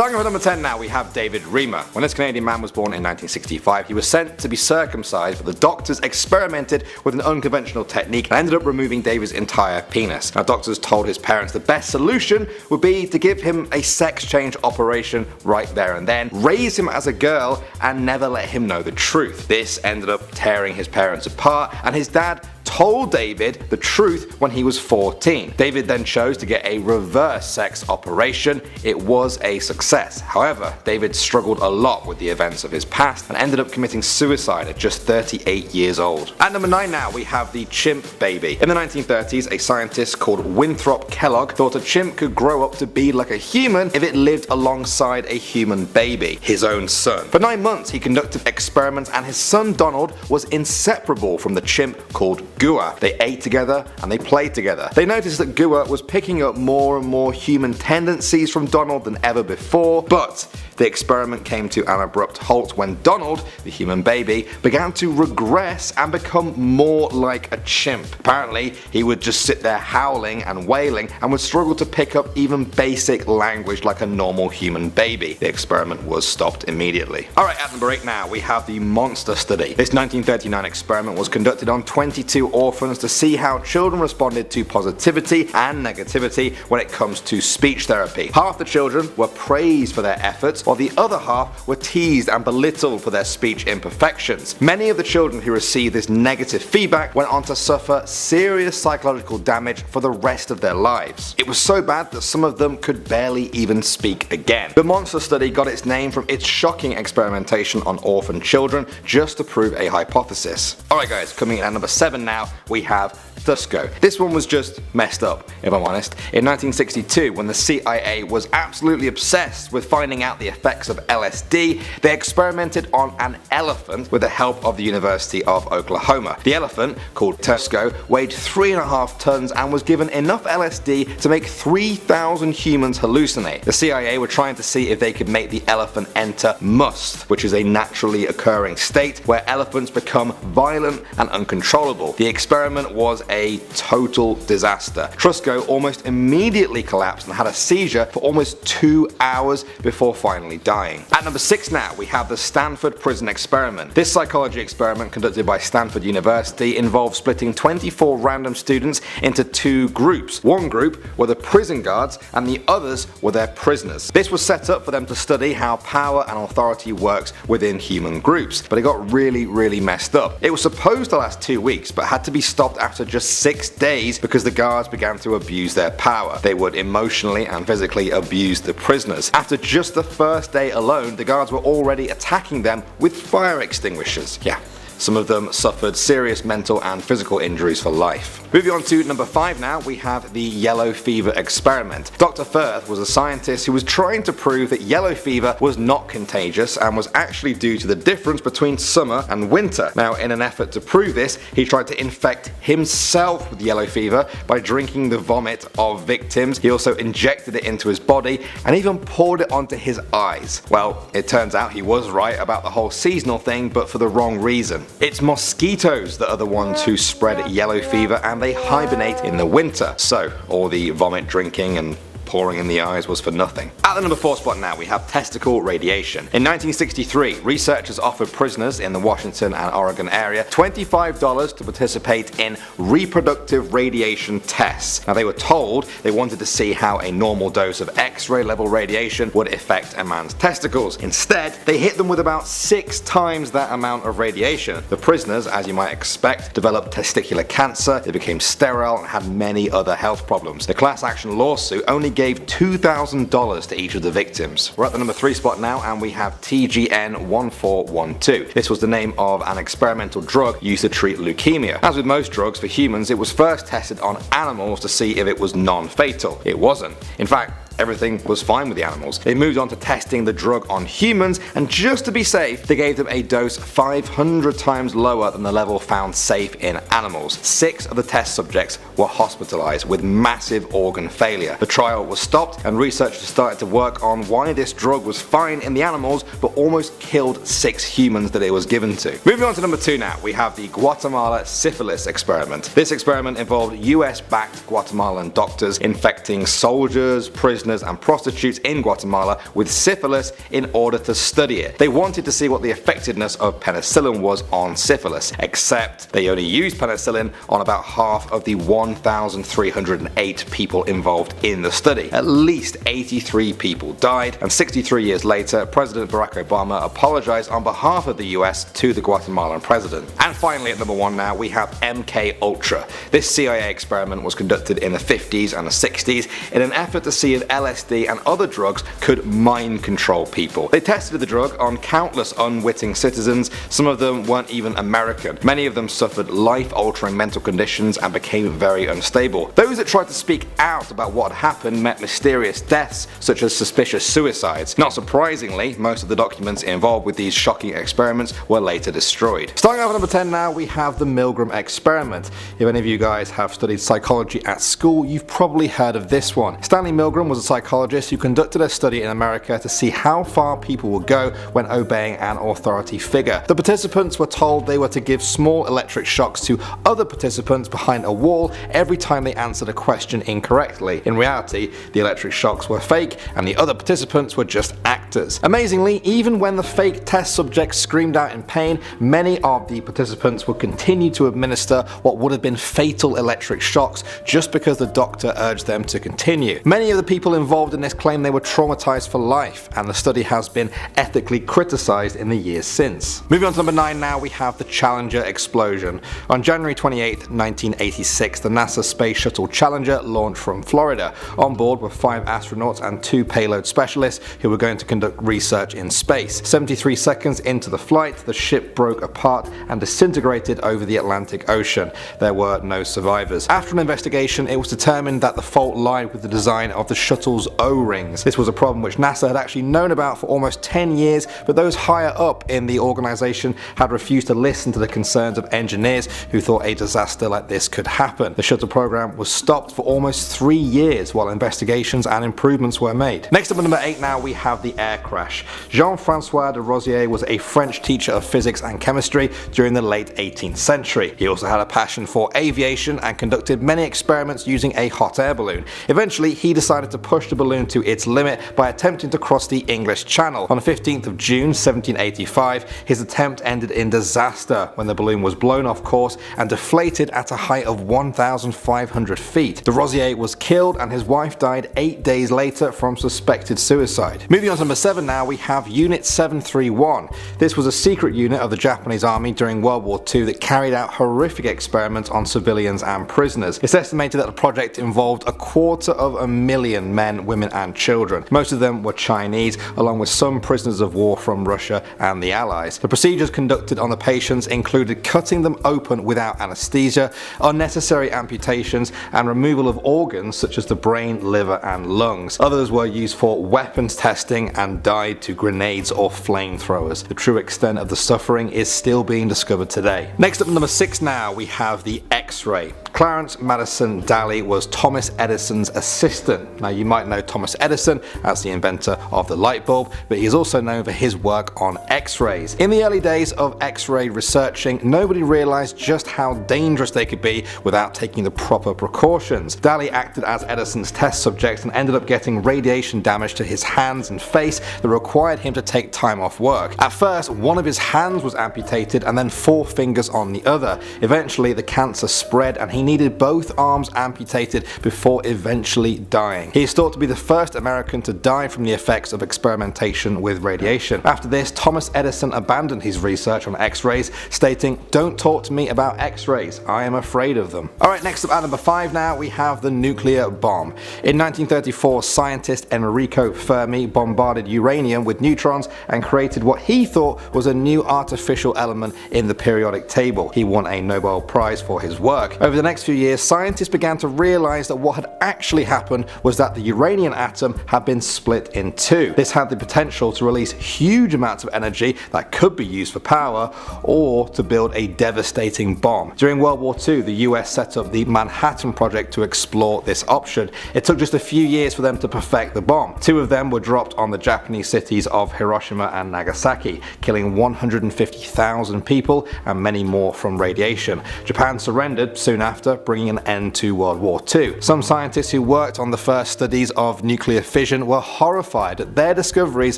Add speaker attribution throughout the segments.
Speaker 1: Starting with number 10 now, we have David Reamer. When this Canadian man was born in 1965, he was sent to be circumcised, but the doctors experimented with an unconventional technique and ended up removing David's entire penis. Now, doctors told his parents the best solution would be to give him a sex change operation right there and then, raise him as a girl, and never let him know the truth. This ended up tearing his parents apart, and his dad told David the truth when he was 14. David then chose to get a reverse sex operation. It was a success. However, David struggled a lot with the events of his past and ended up committing suicide at just 38 years old. At number 9 now, we have the chimp baby. In the 1930s, a scientist called Winthrop Kellogg thought a chimp could grow up to be like a human if it lived alongside a human baby, his own son. For 9 months, he conducted experiments, and his son Donald was inseparable from the chimp called Gua. They ate together and they played together. They noticed that Gua was picking up more and more human tendencies from Donald than ever before, but the experiment came to an abrupt halt when Donald, the human baby, began to regress and become more like a chimp. Apparently, he would just sit there howling and wailing and would struggle to pick up even basic language like a normal human baby. The experiment was stopped immediately. Alright, at number 8 now, we have the monster study. This 1939 experiment was conducted on 22 orphans to see how children responded to positivity and negativity when it comes to speech therapy. Half the children were praised for their efforts, while the other half were teased and belittled for their speech imperfections. Many of the children who received this negative feedback went on to suffer serious psychological damage for the rest of their lives. It was so bad that some of them could barely even speak again. The monster study got its name from its shocking experimentation on orphan children just to prove a hypothesis. Alright guys, coming in at number 7 now, we have Tuskegee. This one was just messed up, if I'm honest. In 1962, when the CIA was absolutely obsessed with finding out the effects of LSD, they experimented on an elephant with the help of the University of Oklahoma. The elephant, called Tuskegee, weighed 3.5 tons and was given enough LSD to make 3,000 humans hallucinate. The CIA were trying to see if they could make the elephant enter must, which is a naturally occurring state where elephants become violent and uncontrollable. The experiment was a total disaster. Tuskegee almost immediately collapsed and had a seizure for almost 2 hours before finally dying. At number 6 now, we have the Stanford prison experiment. This psychology experiment conducted by Stanford University involved splitting 24 random students into 2 groups. One group were the prison guards and the others were their prisoners. This was set up for them to study how power and authority works within human groups, but it got really messed up. It was supposed to last 2 weeks, but had to be stopped after just 6 days because the guards began to abuse their power. They would emotionally and physically abuse the prisoners. After just the first day alone, the guards were already attacking them with fire extinguishers. Yeah. Some of them suffered serious mental and physical injuries for life. Moving on to number 5 now, we have the yellow fever experiment. Dr. Firth was a scientist who was trying to prove that yellow fever was not contagious and was actually due to the difference between summer and winter. Now, in an effort to prove this, he tried to infect himself with yellow fever by drinking the vomit of victims. He also injected it into his body and even poured it onto his eyes. Well, it turns out he was right about the whole seasonal thing, but for the wrong reason. It's mosquitoes that are the ones who spread yellow fever, and they hibernate in the winter. So all the vomit drinking and pouring in the eyes was for nothing. At the number 4 spot now, we have testicle radiation. In 1963, researchers offered prisoners in the Washington and Oregon area $25 to participate in reproductive radiation tests. Now, they were told they wanted to see how a normal dose of X-ray level radiation would affect a man's testicles. Instead, they hit them with about 6 times that amount of radiation. The prisoners, as you might expect, developed testicular cancer, they became sterile, and had many other health problems. The class action lawsuit only gave $2,000 to each of the victims. We're at the number 3 spot now, and we have TGN-1412. This was the name of an experimental drug used to treat leukemia. As with most drugs for humans, it was first tested on animals to see if it was non-fatal. It wasn't. In fact, everything was fine with the animals. They moved on to testing the drug on humans, and just to be safe, they gave them a dose 500 times lower than the level found safe in animals. 6 of the test subjects were hospitalized with massive organ failure. The trial was stopped, and researchers started to work on why this drug was fine in the animals but almost killed 6 humans that it was given to. Moving on to number 2 now, we have the Guatemala syphilis experiment. This experiment involved US-backed Guatemalan doctors infecting soldiers, prisoners, prisoners and prostitutes in Guatemala with syphilis in order to study it. They wanted to see what the effectiveness of penicillin was on syphilis, except they only used penicillin on about half of the 1,308 people involved in the study. At least 83 people died, and 63 years later, President Barack Obama apologized on behalf of the US to the Guatemalan president. And finally, at number 1 now, we have MK Ultra. This CIA experiment was conducted in the 50s and the 60s in an effort to see if LSD and other drugs could mind control people. They tested the drug on countless unwitting citizens. Some of them weren't even American. Many of them suffered life-altering mental conditions and became very unstable. Those that tried to speak out about what had happened met mysterious deaths, such as suspicious suicides. Not surprisingly, most of the documents involved with these shocking experiments were later destroyed. Starting off at number 10 now, we have the Milgram experiment. If any of you guys have studied psychology at school, you've probably heard of this one. Stanley Milgram was a psychologist who conducted a study in America to see how far people would go when obeying an authority figure. The participants were told they were to give small electric shocks to other participants behind a wall every time they answered a question incorrectly. In reality, the electric shocks were fake and the other participants were just actors. Amazingly, even when the fake test subjects screamed out in pain, many of the participants would continue to administer what would have been fatal electric shocks just because the doctor urged them to continue. Many of the people involved in this claim they were traumatized for life, and the study has been ethically criticized in the years since. Moving on to number 9 now, we have the Challenger explosion. On January 28, 1986, the NASA Space Shuttle Challenger launched from Florida. On board were 5 astronauts and 2 payload specialists who were going to conduct research in space. 73 seconds into the flight, the ship broke apart and disintegrated over the Atlantic Ocean. There were no survivors. After an investigation, it was determined that the fault lied with the design of the shuttle's O-rings. This was a problem which NASA had actually known about for almost 10 years, but those higher up in the organization had refused to listen to the concerns of engineers who thought a disaster like this could happen. The shuttle program was stopped for almost 3 years while investigations and improvements were made. Next up at number 8 now, we have the air crash. Jean-François de Rosier was a French teacher of physics and chemistry during the late 18th century. He also had a passion for aviation and conducted many experiments using a hot air balloon. Eventually, he decided to push the balloon to its limit by attempting to cross the English Channel. On the 15th of June 1785, his attempt ended in disaster when the balloon was blown off course and deflated at a height of 1,500 feet. De Rosier was killed and his wife died 8 days later from suspected suicide. Moving on to number 7 now, we have Unit 731. This was a secret unit of the Japanese army during World War II that carried out horrific experiments on civilians and prisoners. It's estimated that the project involved 250,000 men, women and children. Most of them were Chinese, along with some prisoners of war from Russia and the Allies. The procedures conducted on the patients included cutting them open without anesthesia, unnecessary amputations, and removal of organs such as the brain, liver and lungs. Others were used for weapons testing and died to grenades or flamethrowers. The true extent of the suffering is still being discovered today. Next up, number 6 now, we have the X-ray. Clarence Madison Daly was Thomas Edison's assistant. Now you might know Thomas Edison as the inventor of the light bulb, but he is also known for his work on X-rays. In the early days of X-ray researching, nobody realized just how dangerous they could be without taking the proper precautions. Daly acted as Edison's test subject and ended up getting radiation damage to his hands and face that required him to take time off work. At first, one of his hands was amputated and then 4 fingers on the other. Eventually, the cancer spread and he needed both arms amputated before eventually dying. He is thought to be the first American to die from the effects of experimentation with radiation. After this, Thomas Edison abandoned his research on X-rays, stating, "Don't talk to me about X-rays, I am afraid of them." Alright, next up at number 5 now, we have the nuclear bomb. In 1934, scientist Enrico Fermi bombarded uranium with neutrons and created what he thought was a new artificial element in the periodic table. He won a Nobel Prize for his work. Over the next few years, scientists began to realize that what had actually happened was that the uranium atom had been split in 2. This had the potential to release huge amounts of energy that could be used for power or to build a devastating bomb. During World War II, the US set up the Manhattan Project to explore this option. It took just a few years for them to perfect the bomb. 2 of them were dropped on the Japanese cities of Hiroshima and Nagasaki, killing 150,000 people and many more from radiation. Japan surrendered surrendered soon after, bringing an end to World War II. Some scientists who worked on the first studies of nuclear fission were horrified that their discoveries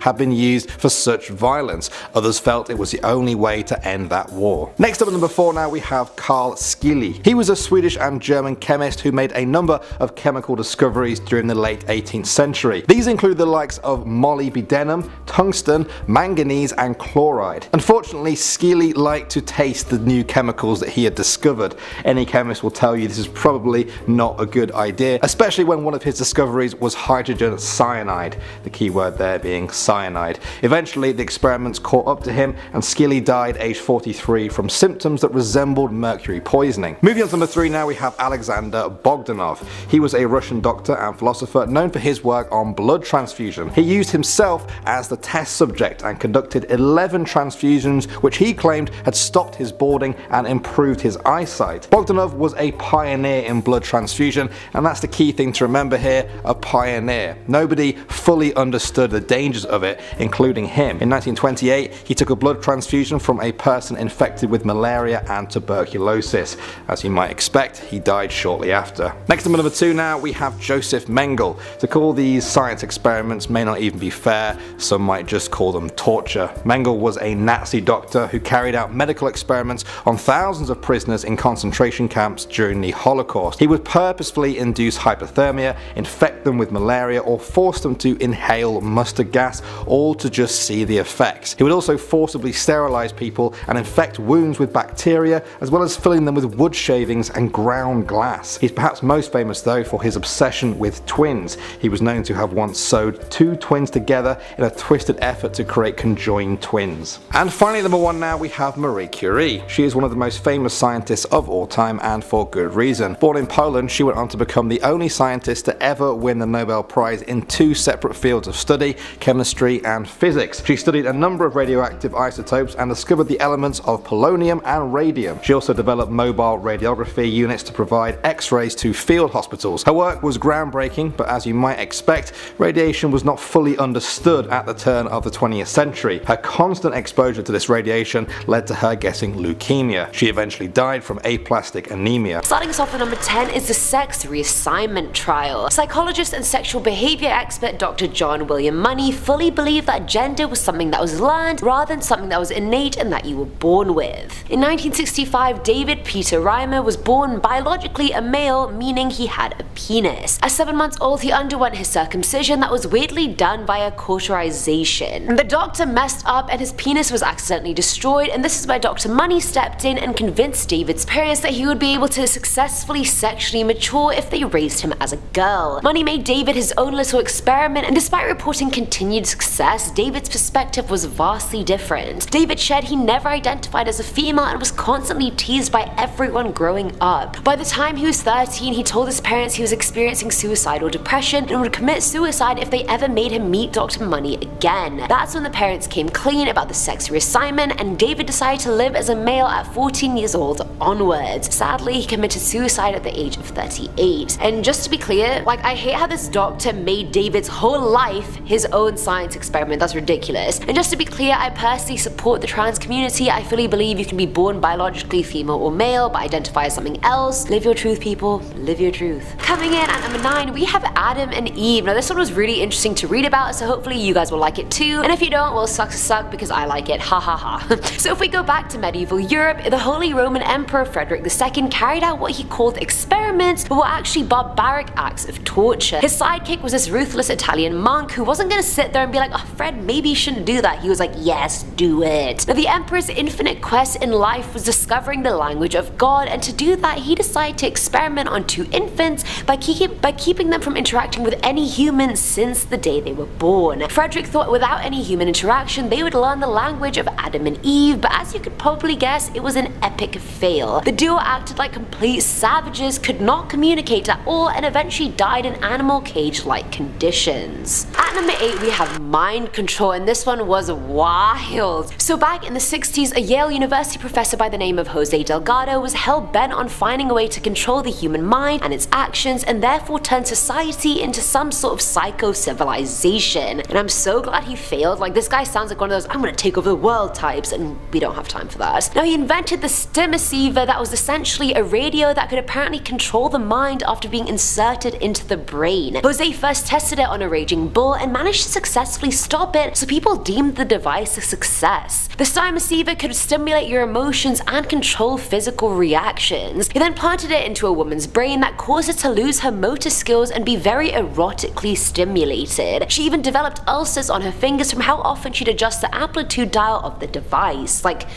Speaker 1: had been used for such violence. Others felt it was the only way to end that war. Next up at number 4 now we have Carl Scheele. He was a Swedish and German chemist who made a number of chemical discoveries during the late 18th century. These include the likes of molybdenum, tungsten, manganese and chloride. Unfortunately, Scheele liked to taste the new chemicals that he had discovered. Any chemist will tell you this is probably not a good idea, especially when one of his discoveries was hydrogen cyanide, the key word there being cyanide. Eventually the experiments caught up to him and Scheele died aged 43 from symptoms that resembled mercury poisoning. Moving on to number 3 now we have Alexander Bogdanov. He was a Russian doctor and philosopher known for his work on blood transfusion. He used himself as the test subject and conducted 11 transfusions which he claimed had stopped his balding and improved his eyesight. Bogdanov was a pioneer in blood transfusion, and that's the key thing to remember here, a pioneer. Nobody fully understood the dangers of it, including him. In 1928 he took a blood transfusion from a person infected with malaria and tuberculosis. As you might expect, he died shortly after. Next up at number 2 now we have Joseph Mengele. To call these science experiments may not even be fair, some might just call them torture. Mengele was a Nazi doctor who carried out medical experiments on thousands of prisoners in concentration camps during the Holocaust. He would purposefully induce hypothermia, infect them with malaria or force them to inhale mustard gas, all to just see the effects. He would also forcibly sterilize people and infect wounds with bacteria, as well as filling them with wood shavings and ground glass. He's perhaps most famous though for his obsession with twins. He was known to have once sewed 2 twins together in a twisted effort to create conjoined twins. And finally number 1 now we have Marie Curie. She is one of the most famous scientists of all time, and for good reason. Born in Poland, she went on to become the only scientist to ever win the Nobel Prize in 2 separate fields of study, chemistry and physics. She studied a number of radioactive isotopes and discovered the elements of polonium and radium. She also developed mobile radiography units to provide X-rays to field hospitals. Her work was groundbreaking, but as you might expect, radiation was not fully understood at the turn of the 20th century. Her constant exposure to this radiation led to her getting leukemia. She eventually died from aplastic anemia.
Speaker 2: Starting us off at number 10 is the sex reassignment trial. Psychologist and sexual behavior expert Dr. John William Money fully believed that gender was something that was learned rather than something that was innate and that you were born with. In 1965, David Peter Reimer was born biologically a male, meaning he had a penis. At 7 months old, he underwent his circumcision that was weirdly done via cauterization. The doctor messed up and his penis was accidentally destroyed, and this is where Dr. Money stepped in and convinced David's parents that he would be able to successfully sexually mature if they raised him as a girl. Money made David his own little experiment, and despite reporting continued success, David's perspective was vastly different. David shared he never identified as a female and was constantly teased by everyone growing up. By the time he was 13, he told his parents he was experiencing suicidal depression and would commit suicide if they ever made him meet Dr. Money again. That's when the parents came clean about the sex reassignment, and David decided to live as a male at 14 years old onwards. Sadly, he committed suicide at the age of 38. And just to be clear, I hate how this doctor made David's whole life his own science experiment. That's ridiculous. And just to be clear, I personally support the trans community. I fully believe you can be born biologically female or male, but identify as something else. Live your truth, people. Live your truth. Coming in at number 9, we have Adam and Eve. Now this one was really interesting to read about, so hopefully you guys will like it too. And if you don't, well, sucks to suck because I like it. Ha ha ha. So if we go back to medieval Europe, the Holy Roman Emperor Frederick II carried out what he called experiments, but were actually barbaric acts of torture. His sidekick was this ruthless Italian monk who wasn't gonna sit there and be like, oh Fred, maybe you shouldn't do that. He was like, yes, do it. Now the Emperor's infinite quest in life was discovering the language of God, and to do that he decided to experiment on 2 infants by keeping them from interacting with any human since the day they were born. Frederick thought without any human interaction they would learn the language of Adam and Eve, but as you could probably guess, it was an epic fail. The duo acted like complete savages, could not communicate at all, and eventually died in animal cage-like conditions. At number 8 we have mind control, and this one was wild. So back in the 60s, a Yale University professor by the name of Jose Delgado was hell-bent on finding a way to control the human mind and its actions, and therefore turn society into some sort of psycho-civilization. And I'm so glad he failed. This guy sounds like one of those I'm gonna take over the world types, and we don't have time for that. Now he invented the stimulation that was was essentially a radio that could apparently control the mind after being inserted into the brain. Jose first tested it on a raging bull and managed to successfully stop it, so people deemed the device a success. The star receiver could stimulate your emotions and control physical reactions. He then planted it into a woman's brain that caused her to lose her motor skills and be very erotically stimulated. She even developed ulcers on her fingers from how often she'd adjust the amplitude dial of the device. Like,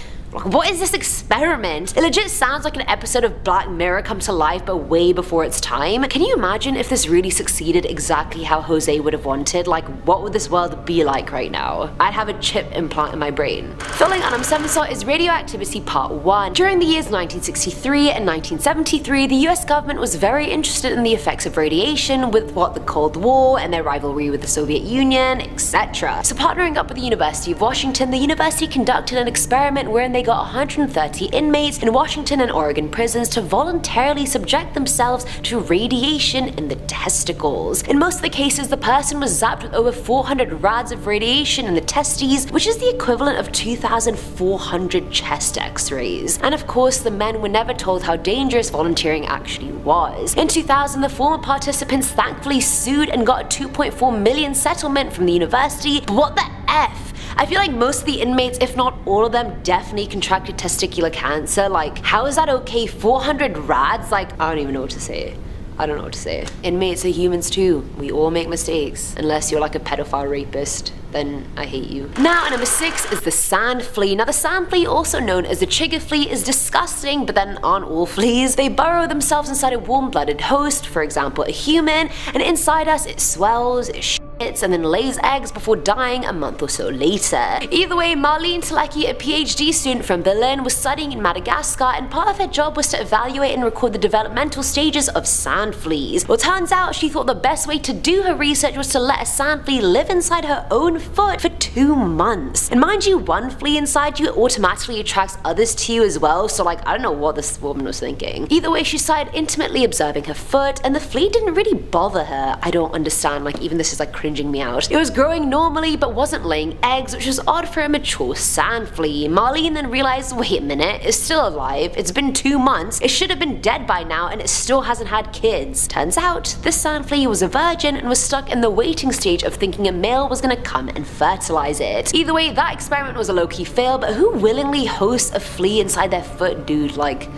Speaker 2: what is this experiment? It legit sounds like an episode of Black Mirror come to life, but way before its time. Can you imagine if this really succeeded exactly how Jose would have wanted? Like, what would this world be like right now? I'd have a chip implant in my brain. Filling on 7 slot is Radioactivity Part 1. During the years 1963 and 1973, the US government was very interested in the effects of radiation with the Cold War and their rivalry with the Soviet Union, etc. So partnering up with the University of Washington, the university conducted an experiment wherein they got 130 inmates in Washington and Oregon prisons to voluntarily subject themselves to radiation in the testicles. In most of the cases, the person was zapped with over 400 rads of radiation in the testes, which is the equivalent of 2,400 chest x-rays. And of course, the men were never told how dangerous volunteering actually was. In 2000, the former participants thankfully sued and got a $2.4 million settlement from the university. But what the F? I feel like most of the inmates, if not all of them, definitely contracted testicular cancer. Like, how is that okay? 400 rads? Like, I don't even know what to say. I don't know what to say. Inmates are humans too. We all make mistakes. Unless you're like a pedophile rapist, then I hate you. Now, at number 6 is the sand flea. Now, the sand flea, also known as the chigger flea, is disgusting, but then aren't all fleas? They burrow themselves inside a warm-blooded host, for example, a human, and inside us it swells, it shits, and then lays eggs before dying a month or so later. Either way, Marlene Telecki, a PhD student from Berlin, was studying in Madagascar, and part of her job was to evaluate and record the developmental stages of sand fleas. Well, turns out she thought the best way to do her research was to let a sand flea live inside her own foot for 2 months. And mind you, one flea inside you automatically attracts others to you as well, so like, I don't know what this woman was thinking. Either way, she started intimately observing her foot, and the flea didn't really bother her. I don't understand, like, even this is like cringing me out. It was growing normally, but wasn't laying eggs, which was odd for a mature sand flea. Marlene then realized, wait a minute, it's still alive, it's been 2 months, it should have been dead by now, and it still hasn't had kids. Turns out, this sand flea was a virgin and was stuck in the waiting stage of thinking a male was gonna come and fertilize it. Either way, that experiment was a low-key fail, but who willingly hosts a flea inside their foot, dude? Like,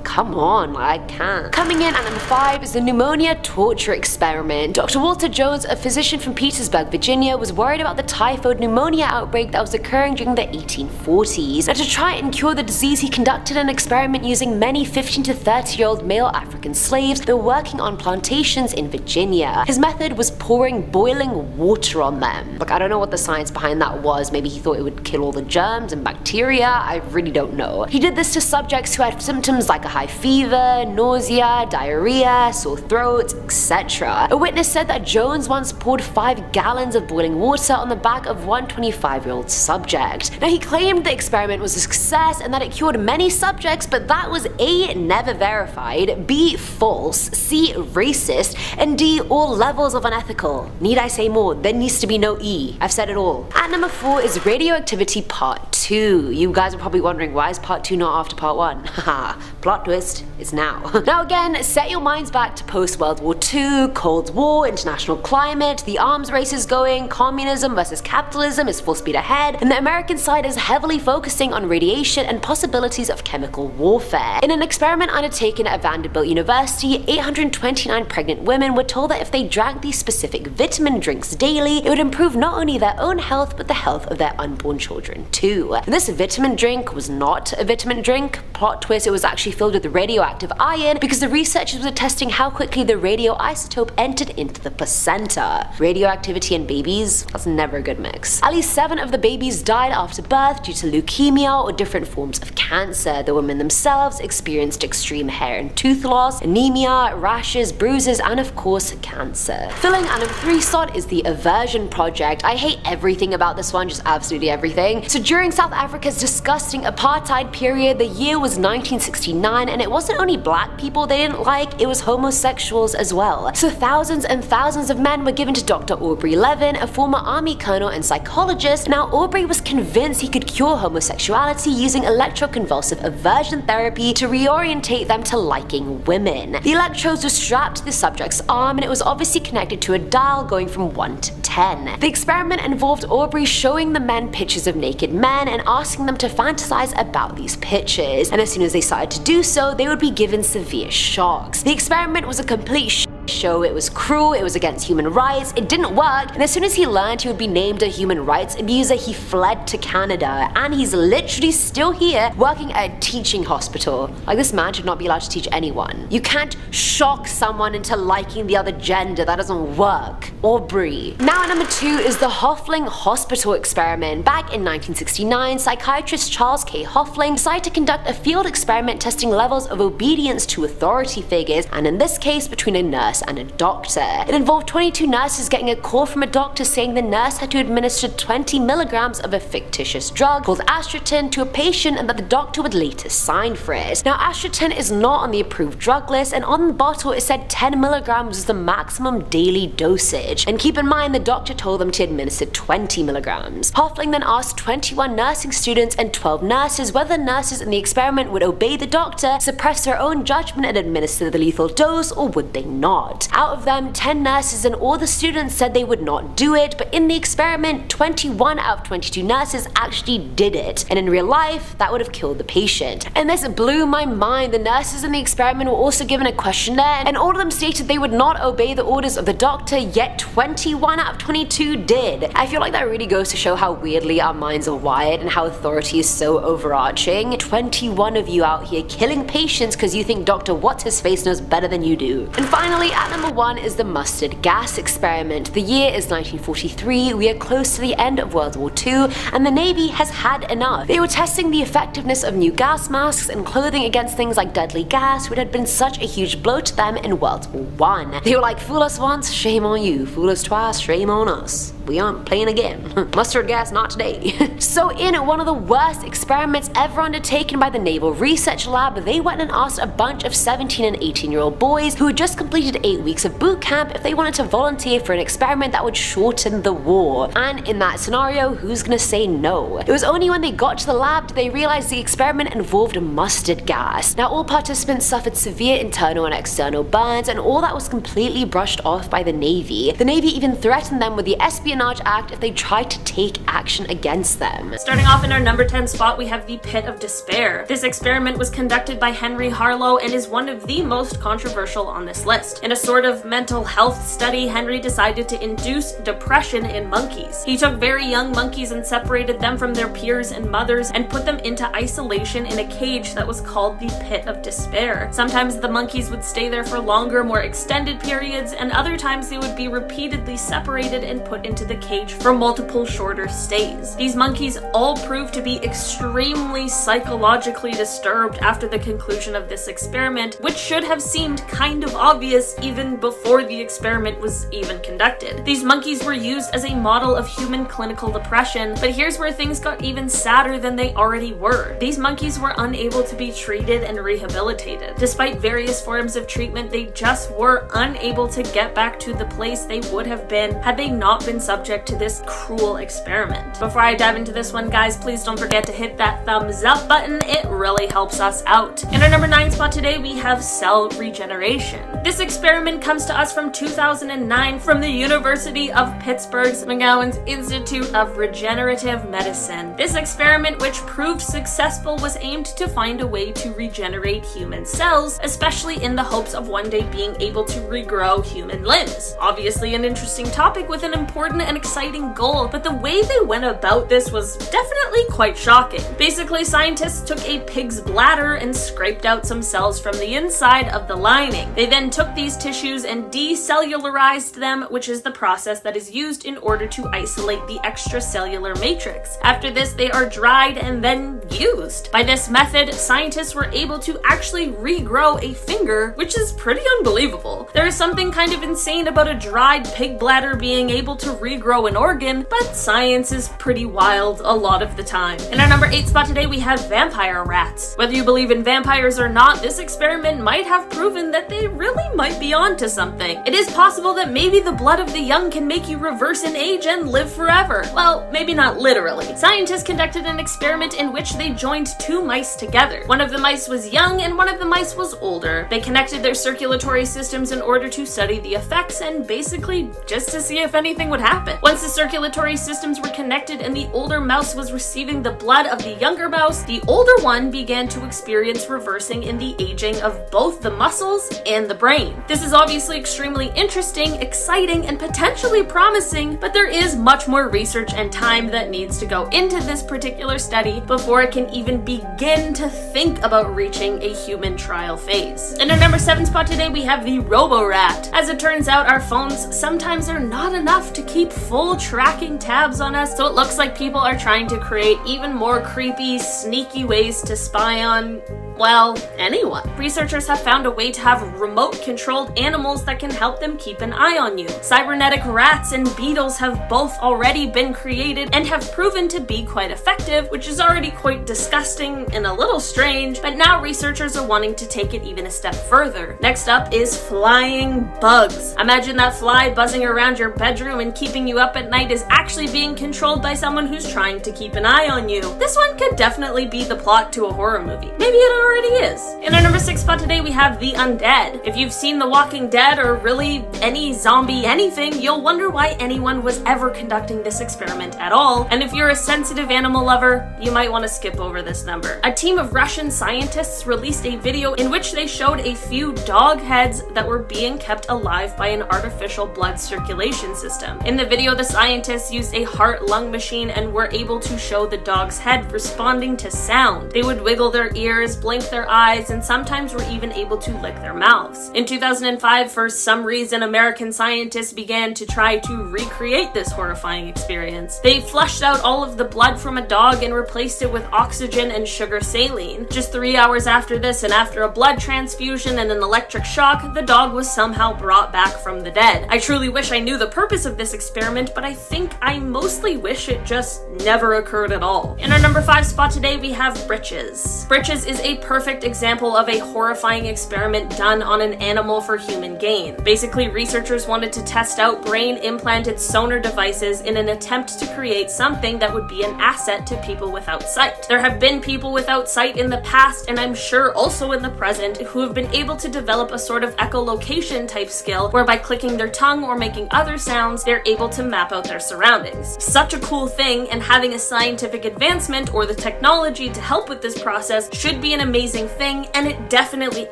Speaker 2: come on, I can't. Coming in at number 5 is the pneumonia torture experiment. Dr. Walter Jones, a physician from Petersburg, Virginia, was worried about the typhoid pneumonia outbreak that was occurring during the 1840s. Now, to try and cure the disease, he conducted an experiment using many 15 to 30-year-old male African slaves that were working on plantations in Virginia. His method was pouring boiling water on them. Like, I don't know what the science behind that was. Maybe he thought it would kill all the germs and bacteria. I really don't know. He did this to subjects who had symptoms like a high fever, nausea, diarrhea, sore throats, etc. A witness said that Jones once poured 5 gallons of boiling water on the back of one 25-year-old subject. Now, he claimed the experiment was a success and that it cured many subjects, but that was A, never verified, B, false, C, racist, and D, all levels of unethical. Need I say more? There needs to be no E. I've said it all. At number 4 is Radioactivity Part 2. You guys are probably wondering, why is Part 2 not after Part 1? Haha, plot twist, it's now. Now again, set your minds back to post-World War II, Cold War, international climate, the arms race is going, communism versus capitalism is full speed ahead, and the American side is heavily focusing on radiation and possibilities of chemical warfare. In an experiment undertaken at Vanderbilt University, 829 pregnant women were told that if they drank these specific vitamin drinks daily, it would improve not only their own health, but the health of their unborn children too. This vitamin drink was not a vitamin drink. Plot twist, it was actually filled with radioactive iron because the researchers were testing how quickly the radioisotope entered into the placenta. Radioactivity and babies? That's never a good mix. At least 7 of the babies died after birth due to leukemia or different forms of cancer. The women themselves experienced extreme hair and tooth loss, anemia, rashes, bruises, and of course, cancer. Filling at number 3 slot is the Aversion Project. I hate everything about this one, just absolutely everything. So during South Africa's disgusting apartheid period, the year was 1969, 1969, and it wasn't only black people they didn't like, it was homosexuals as well. So thousands and thousands of men were given to Dr. Aubrey Levin, a former army colonel and psychologist. Now Aubrey was convinced he could cure homosexuality using electroconvulsive aversion therapy to reorientate them to liking women. The electrodes were strapped to the subject's arm, and it was obviously connected to a dial going from 1 to 10. The experiment involved Aubrey showing the men pictures of naked men and asking them to fantasize about these pictures, and as soon as they started to do so, they would be given severe shocks. The experiment was a complete show. It was cruel, it was against human rights, it didn't work, and as soon as he learned he would be named a human rights abuser, he fled to Canada, and he's literally still here working at a teaching hospital. Like, this man should not be allowed to teach anyone. You can't shock someone into liking the other gender, that doesn't work. Aubrey. Now at number 2 is the Hoffling Hospital experiment. Back in 1969, psychiatrist Charles K. Hoffling decided to conduct a field experiment testing levels of obedience to authority figures, and in this case between a nurse and a doctor. It involved 22 nurses getting a call from a doctor saying the nurse had to administer 20 milligrams of a fictitious drug called aspartame to a patient and that the doctor would later sign for it. Now aspartame is not on the approved drug list, and on the bottle it said 10 milligrams was the maximum daily dosage. And keep in mind the doctor told them to administer 20 milligrams. Hoffling then asked 21 nursing students and 12 nurses whether the nurses in the experiment would obey the doctor, suppress their own judgment and administer the lethal dose, or would they not. Out of them, 10 nurses and all the students said they would not do it, but in the experiment, 21 out of 22 nurses actually did it, and in real life, that would have killed the patient. And this blew my mind. The nurses in the experiment were also given a questionnaire, and all of them stated they would not obey the orders of the doctor, yet 21 out of 22 did. I feel like that really goes to show how weirdly our minds are wired and how authority is so overarching. 21 of you out here killing patients because you think Dr. What's-His-Face knows better than you do. And finally, at number 1 is the mustard gas experiment. The year is 1943, we are close to the end of World War II, and the Navy has had enough. They were testing the effectiveness of new gas masks and clothing against things like deadly gas, which had been such a huge blow to them in World War I. They were like, fool us once, shame on you. Fool us twice, shame on us. We aren't playing again. Mustard gas, not today. So in one of the worst experiments ever undertaken by the Naval Research Lab, they went and asked a bunch of 17 and 18-year-old boys who had just completed 8 weeks of boot camp if they wanted to volunteer for an experiment that would shorten the war. And in that scenario, who's gonna say no? It was only when they got to the lab did they realize the experiment involved mustard gas. Now all participants suffered severe internal and external burns, and all that was completely brushed off by the Navy. The Navy even threatened them with the Espionage Act if they tried to take action against them.
Speaker 3: Starting off in our number 10 spot, we have the Pit of Despair. This experiment was conducted by Henry Harlow and is one of the most controversial on this list. In a sort of mental health study, Henry decided to induce depression in monkeys. He took very young monkeys and separated them from their peers and mothers and put them into isolation in a cage that was called the Pit of Despair. Sometimes the monkeys would stay there for longer, more extended periods, and other times they would be repeatedly separated and put into the cage for multiple shorter stays. These monkeys all proved to be extremely psychologically disturbed after the conclusion of this experiment, which should have seemed kind of obvious even before the experiment was even conducted. These monkeys were used as a model of human clinical depression, but here's where things got even sadder than they already were. These monkeys were unable to be treated and rehabilitated. Despite various forms of treatment, they just were unable to get back to the place they would have been had they not been subject to this cruel experiment. Before I dive into this one, guys, please don't forget to hit that thumbs up button. It really helps us out. In our number 9 spot today, we have cell regeneration. This experiment comes to us from 2009 from the University of Pittsburgh's McGowan's Institute of Regenerative Medicine. This experiment, which proved successful, was aimed to find a way to regenerate human cells, especially in the hopes of one day being able to regrow human limbs. Obviously an interesting topic with an important and exciting goal, but the way they went about this was definitely quite shocking. Basically, scientists took a pig's bladder and scraped out some cells from the inside of the lining. They then took these tissues and decellularized them, which is the process that is used in order to isolate the extracellular matrix. After this, they are dried and then used. By this method, scientists were able to actually regrow a finger, which is pretty unbelievable. There is something kind of insane about a dried pig bladder being able to regrow an organ, but science is pretty wild a lot of the time. In our number 8 spot today, we have vampire rats. Whether you believe in vampires or not, this experiment might have proven that they really might be onto something. It is possible that maybe the blood of the young can make you reverse in age and live forever. Well, maybe not literally. Scientists conducted an experiment in which they joined 2 mice together. One of the mice was young and one of the mice was older. They connected their circulatory systems in order to study the effects and basically just to see if anything would happen. Once the circulatory systems were connected and the older mouse was receiving the blood of the younger mouse, the older one began to experience reversing in the aging of both the muscles and the brain. This is obviously extremely interesting, exciting, and potentially promising, but there is much more research and time that needs to go into this particular study before it can even begin to think about reaching a human trial phase. In our number 7 spot today, we have the Roborat. As it turns out, our phones sometimes are not enough to keep full tracking tabs on us, so it looks like people are trying to create even more creepy, sneaky ways to spy on, well, anyone. Researchers have found a way to have remote-controlled animals that can help them keep an eye on you. Cybernetic rats and beetles have both already been created and have proven to be quite effective, which is already quite disgusting and a little strange, but now researchers are wanting to take it even a step further. Next up is flying bugs. Imagine that fly buzzing around your bedroom and keeping you up at night is actually being controlled by someone who's trying to keep an eye on you. This one could definitely be the plot to a horror movie. Maybe it already is. In our number 6 spot today, we have the undead. If you've seen The Walking Dead or really any zombie anything, you'll wonder why anyone was ever conducting this experiment at all. And if you're a sensitive animal lover, you might want to skip over this number. A team of Russian scientists released a video in which they showed a few dog heads that were being kept alive by an artificial blood circulation system. In the video, the scientists used a heart-lung machine and were able to show the dog's head responding to sound. They would wiggle their ears, blink their eyes, and sometimes were even able to lick their mouths. In 2005, for some reason, American scientists began to try to recreate this horrifying experience. They flushed out all of the blood from a dog and replaced it with oxygen and sugar saline. Just 3 hours after this, and after a blood transfusion and an electric shock, the dog was somehow brought back from the dead. I truly wish I knew the purpose of this experiment, but I think I mostly wish it just never occurred at all. In our number 5 spot today, we have britches. Britches is a perfect example of a horrifying experiment done on an animal for human gain. Basically, researchers wanted to test out brain-implanted sonar devices in an attempt to create something that would be an asset to people without sight. There have been people without sight in the past, and I'm sure also in the present, who have been able to develop a sort of echolocation type skill where by clicking their tongue or making other sounds, they're able to map out their surroundings. Such a cool thing, and having a scientific advancement or the technology to help with this process should be an amazing thing, and it definitely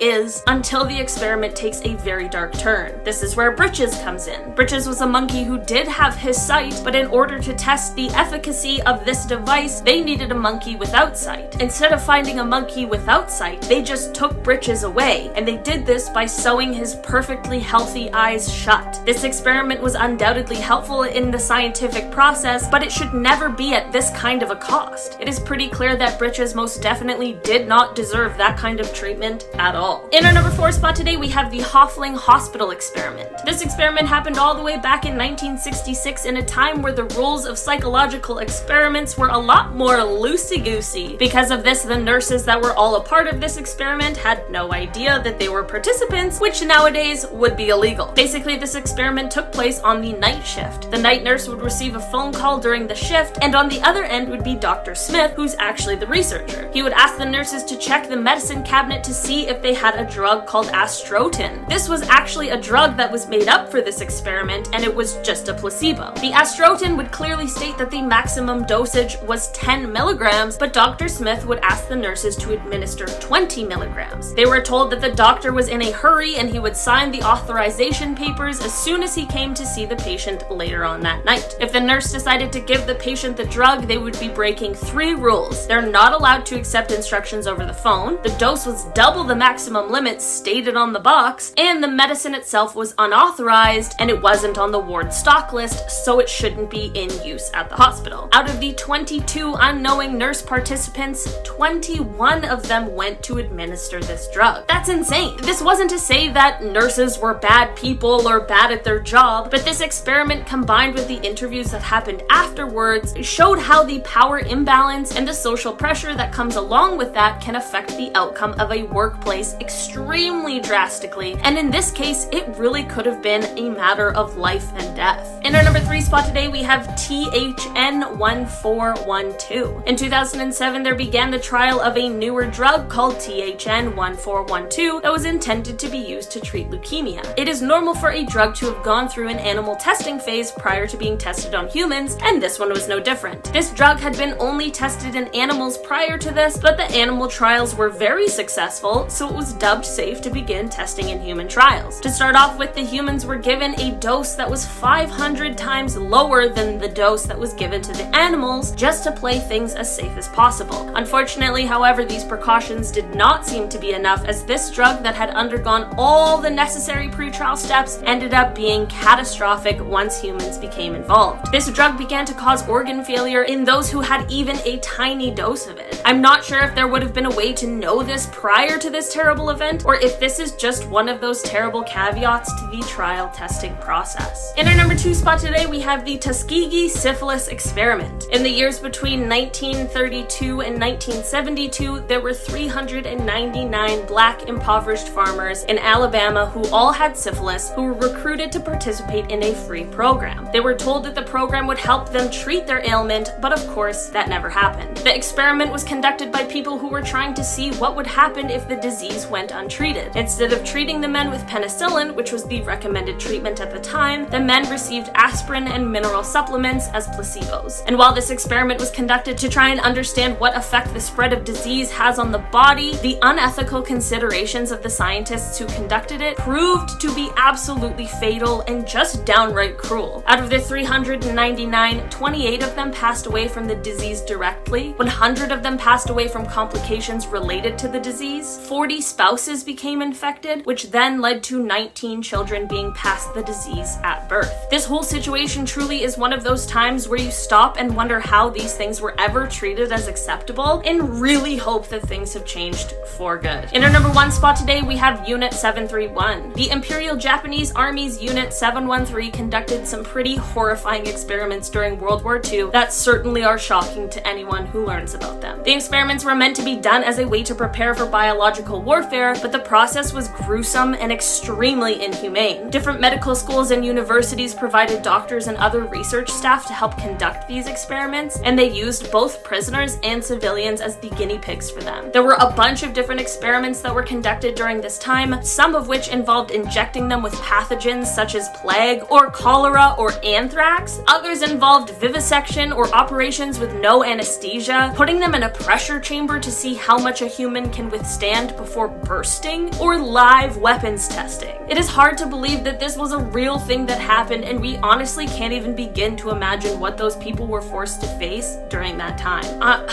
Speaker 3: is, until the experiment takes a very dark turn. This is where Britches comes in. Britches was a monkey who did have his sight, but in order to test the efficacy of this device, they needed a monkey without sight. Instead of finding a monkey without sight, they just took Britches away, and they did this by sewing his perfectly healthy eyes shut. This experiment was undoubtedly helpful in the scientific process, but it should never be at this kind of a cost. It is pretty clear that Britches most definitely did not deserve that kind of treatment at all. In our number 4 spot today, we have the Hoffling Hospital experiment. This experiment happened all the way back in 1966 in a time where the rules of psychological experiments were a lot more loosey-goosey. Because of this, the nurses that were all a part of this experiment had no idea that they were participants, which nowadays would be illegal. Basically, this experiment took place on the night shift. The night nurse would receive a phone call during the shift, and on the other end would be Dr. Smith, who's actually the researcher. He would ask the nurses to check the medicine cabinet to see if they had a drug called astrotin. This was actually a drug that was made up for this experiment, and it was just a placebo. The astrotin would clearly state that the maximum dosage was 10 milligrams, but Dr. Smith would ask the nurses to administer 20 milligrams. They were told that the doctor was in a hurry and he would sign the authorization papers as soon as he came to see the patient later on that night. If the nurse decided to give the patient the drug, they would be breaking 3 rules. They're not allowed to accept instructions over the phone. phone, the dose was double the maximum limit stated on the box, and the medicine itself was unauthorized and it wasn't on the ward stock list, so it shouldn't be in use at the hospital. Out of the 22 unknowing nurse participants, 21 of them went to administer this drug. That's insane. This wasn't to say that nurses were bad people or bad at their job, but this experiment combined with the interviews that happened afterwards showed how the power imbalance and the social pressure that comes along with that can affect the outcome of a workplace extremely drastically, and in this case it really could have been a matter of life and death. In our number 3 spot today we have THN1412. In 2007 there began the trial of a newer drug called THN1412 that was intended to be used to treat leukemia. It is normal for a drug to have gone through an animal testing phase prior to being tested on humans, and this one was no different. This drug had been only tested in animals prior to this, but the animal trials were very successful, so it was dubbed safe to begin testing in human trials. To start off with, the humans were given a dose that was 500 times lower than the dose that was given to the animals, just to play things as safe as possible. Unfortunately, however, these precautions did not seem to be enough, as this drug that had undergone all the necessary pre-trial steps ended up being catastrophic once humans became involved. This drug began to cause organ failure in those who had even a tiny dose of it. I'm not sure if there would have been a way to know this prior to this terrible event, or if this is just one of those terrible caveats to the trial testing process. In our number 2 spot today, we have the Tuskegee syphilis experiment. In the years between 1932 and 1972, there were 399 black impoverished farmers in Alabama who all had syphilis, who were recruited to participate in a free program. They were told that the program would help them treat their ailment, but of course that never happened. The experiment was conducted by people who were trying to see what would happen if the disease went untreated. Instead of treating the men with penicillin, which was the recommended treatment at the time, the men received aspirin and mineral supplements as placebos. And while this experiment was conducted to try and understand what effect the spread of disease has on the body, the unethical considerations of the scientists who conducted it proved to be absolutely fatal and just downright cruel. Out of the 399, 28 of them passed away from the disease directly, 100 of them passed away from complications related to the disease, 40 spouses became infected, which then led to 19 children being passed the disease at birth. This whole situation truly is one of those times where you stop and wonder how these things were ever treated as acceptable, and really hope that things have changed for good. In our number 1 spot today, we have Unit 731. The Imperial Japanese Army's Unit 713 conducted some pretty horrifying experiments during World War II that certainly are shocking to anyone who learns about them. The experiments were meant to be done as a way to prepare for biological warfare, but the process was gruesome and extremely inhumane. Different medical schools and universities provided doctors and other research staff to help conduct these experiments, and they used both prisoners and civilians as the guinea pigs for them. There were a bunch of different experiments that were conducted during this time, some of which involved injecting them with pathogens such as plague or cholera or anthrax. Others involved vivisection or operations with no anesthesia, putting them in a pressure chamber to see how much a human can withstand before bursting, or live weapons testing. It is hard to believe that this was a real thing that happened, and we honestly can't even begin to imagine what those people were forced to face during that time.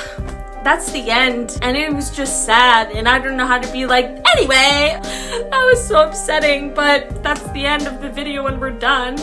Speaker 3: That's the end, and it was just sad, and I don't know how to be like, anyway, that was so upsetting, but that's the end of the video and we're done.